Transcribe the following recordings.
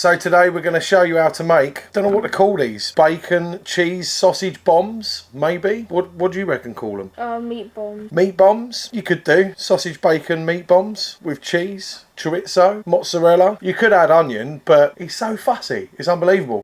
So today we're going to show you how to make, don't know what to call these, bacon, cheese, sausage bombs, maybe? What do you reckon call them? Meat bombs. Meat bombs? You could do sausage, bacon, meat bombs with cheese, chorizo, mozzarella. You could add onion, but he's so fussy. It's unbelievable.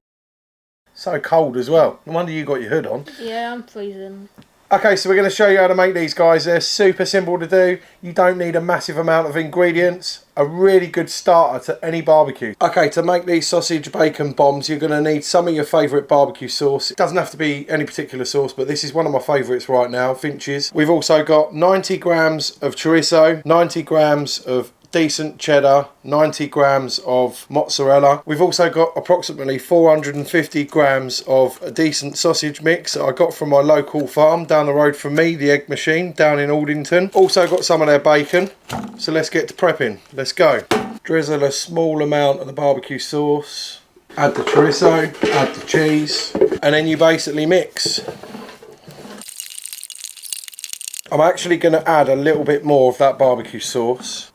So cold as well. No wonder you got your hood on. Yeah, I'm freezing. Okay, so we're going to show you how to make these, guys. They're super simple to do. You don't need a massive amount of ingredients. A really good starter to any barbecue. Okay, to make these sausage bacon bombs, you're going to need some of your favourite barbecue sauce. It doesn't have to be any particular sauce, but this is one of my favourites right now, Finch's. We've also got 90 grams of chorizo, 90 grams of decent cheddar, 90 grams of mozzarella. We've also got approximately 450 grams of a decent sausage mix that I got from my local farm down the road from me, the Egg Machine, down in Aldington. Also got some of their bacon. So let's get to prepping. Let's go. Drizzle a small amount of the barbecue sauce. Add the chorizo, add the cheese, and then you basically mix. I'm actually going to add a little bit more of that barbecue sauce.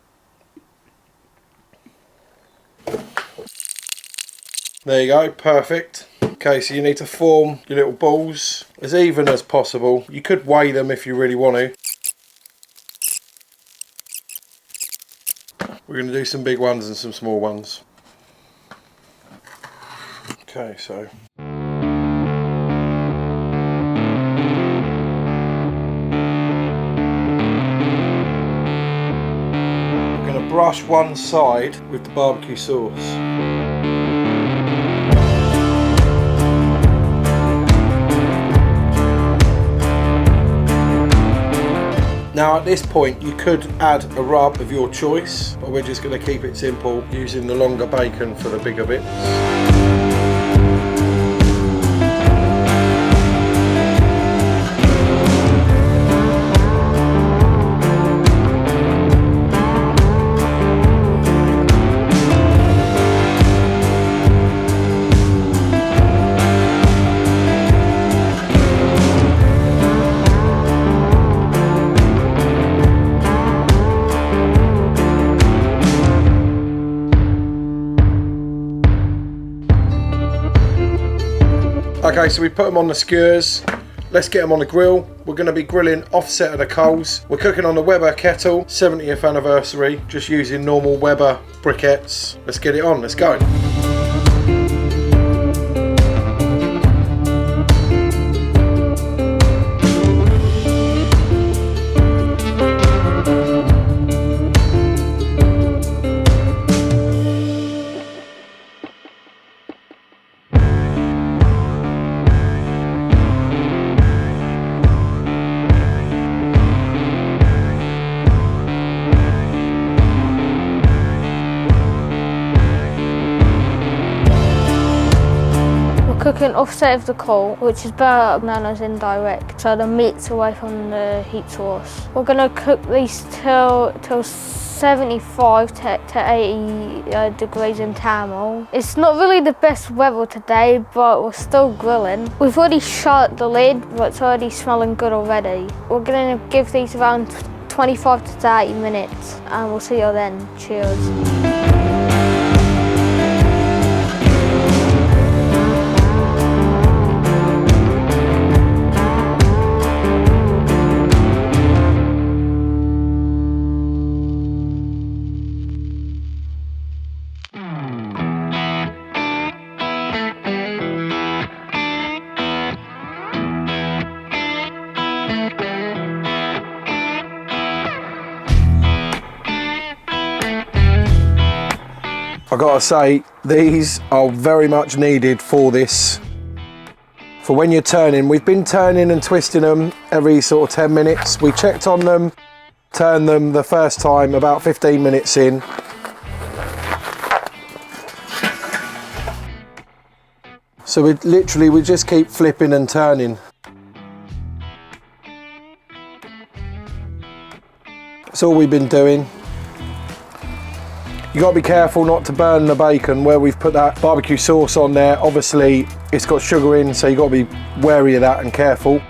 There you go, perfect. Okay, so you need to form your little balls as even as possible. You could weigh them if you really want to. We're going to do some big ones and some small ones. Okay, so we're going to brush one side with the barbecue sauce. Now at this point you could add a rub of your choice, but we're just going to keep it simple using the longer bacon for the bigger bits. Okay, so we put them on the skewers. Let's get them on the grill. We're going to be grilling offset of the coals. We're cooking on the Weber kettle, 70th anniversary, just using normal Weber briquettes. Let's get it on, let's go. Cooking offset of the coal, which is better than as indirect, so the meat's away from the heat source. We're going to cook these till 75 to 80 degrees in thermal. It's not really the best weather today, but we're still grilling. We've already shut the lid, but it's already smelling good already. We're going to give these around 25 to 30 minutes, and we'll see you then. Cheers. I gotta say, these are very much needed for this. For when you're turning, we've been turning and twisting them every sort of 10 minutes. We checked on them, turned them the first time about 15 minutes in. So we just keep flipping and turning. That's all we've been doing. You gotta be careful not to burn the bacon where we've put that barbecue sauce on there. Obviously, it's got sugar in, so you gotta be wary of that and careful.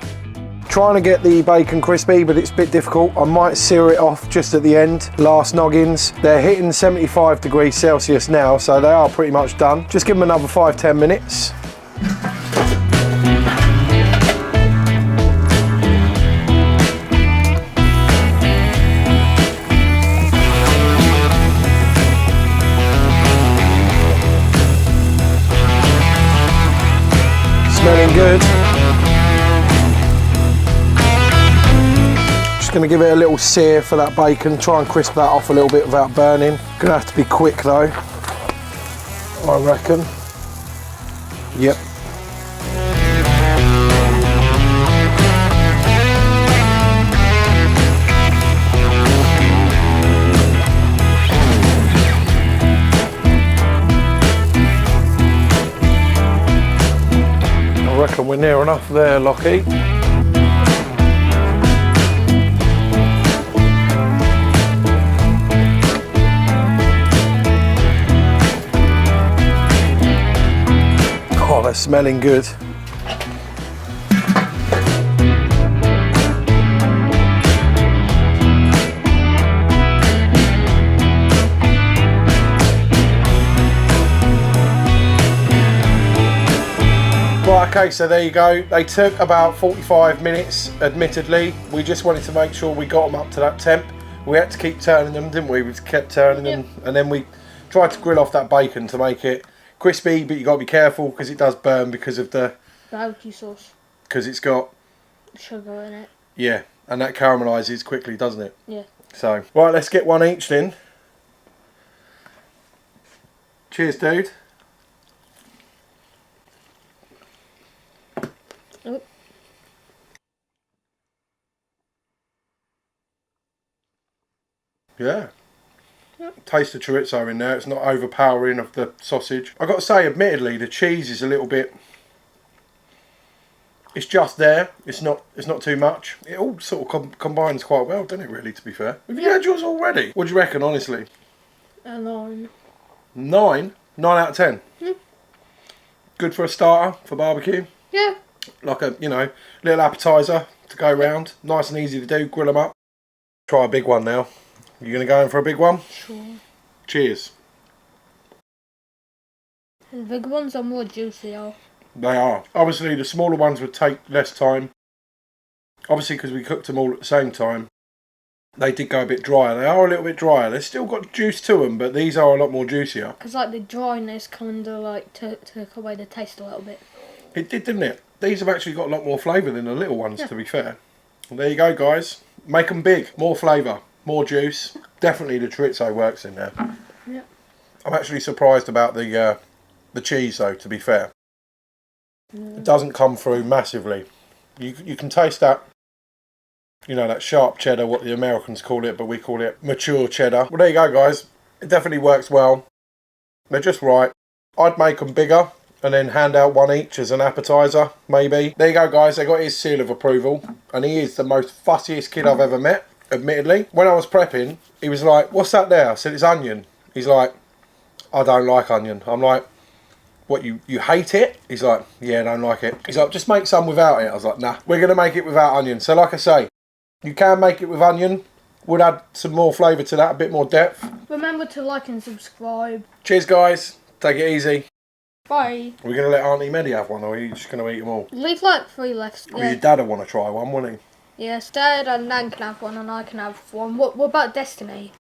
Trying to get the bacon crispy, but it's a bit difficult. I might sear it off just at the end. Last noggins. They're hitting 75 degrees Celsius now, so they are pretty much done. Just give them another 5-10 minutes. Smelling good. Just going to give it a little sear for that bacon. Try and crisp that off a little bit without burning. Going to have to be quick though, I reckon. Yep. I reckon we're near enough there, Locky. Oh, they're smelling good. Right, okay, so there you go. They took about 45 minutes, admittedly. We just wanted to make sure we got them up to that temp. We had to keep turning them, didn't we? We kept turning them, and then we tried to grill off that bacon to make it crispy, but you got to be careful because it does burn because of the barbecue sauce. Because it's got sugar in it. Yeah, and that caramelizes quickly, doesn't it? Yeah. So, right, let's get one each then. Cheers, dude. Oh. Yeah. Taste the chorizo in there. It's not overpowering of the sausage. I've got to say, admittedly, the cheese is a little bit. It's just there. It's not too much. It all sort of combines quite well, doesn't it? Really, to be fair. Have you had yours already? What do you reckon, honestly? A 9. 9? 9 out of 10. Good for a starter for barbecue. Yeah. Like a little appetizer to go round. Nice and easy to do. Grill them up. Try a big one now. You gonna go in for a big one? Sure. Cheers. The big ones are more juicier. They are. Obviously, the smaller ones would take less time. Obviously, because we cooked them all at the same time, they did go a bit drier. They are a little bit drier. They've still got juice to them, but these are a lot more juicier. Because like the dryness kind of like took away the taste a little bit. It did, didn't it? These have actually got a lot more flavour than the little ones, to be fair. Well, there you go, guys. Make them big. More flavour. More juice. Definitely the chorizo works in there. Yeah. I'm actually surprised about the cheese, though, to be fair. It doesn't come through massively. You can taste that, that sharp cheddar, what the Americans call it, but we call it mature cheddar. Well, there you go, guys. It definitely works well. They're just right. I'd make them bigger and then hand out one each as an appetizer, maybe. There you go, guys. They got his seal of approval, and he is the most fussiest kid I've ever met, admittedly. When I was prepping, he was like, "What's that there?" I said, "It's onion." He's like, "I don't like onion." I'm like, "What, you hate it?" He's like, "Yeah, I don't like it." He's like, "Just make some without it." I was like, "Nah, we're going to make it without onion." So like I say, you can make it with onion. Would add some more flavour to that, a bit more depth. Remember to like and subscribe. Cheers, guys. Take it easy. Bye. Are we going to let Auntie Medi have one, or are you just going to eat them all? Leave like 3 left. Well, your dad would want to try one, wouldn't he? Yes, Dad and Nan can have one and I can have one. What about Destiny?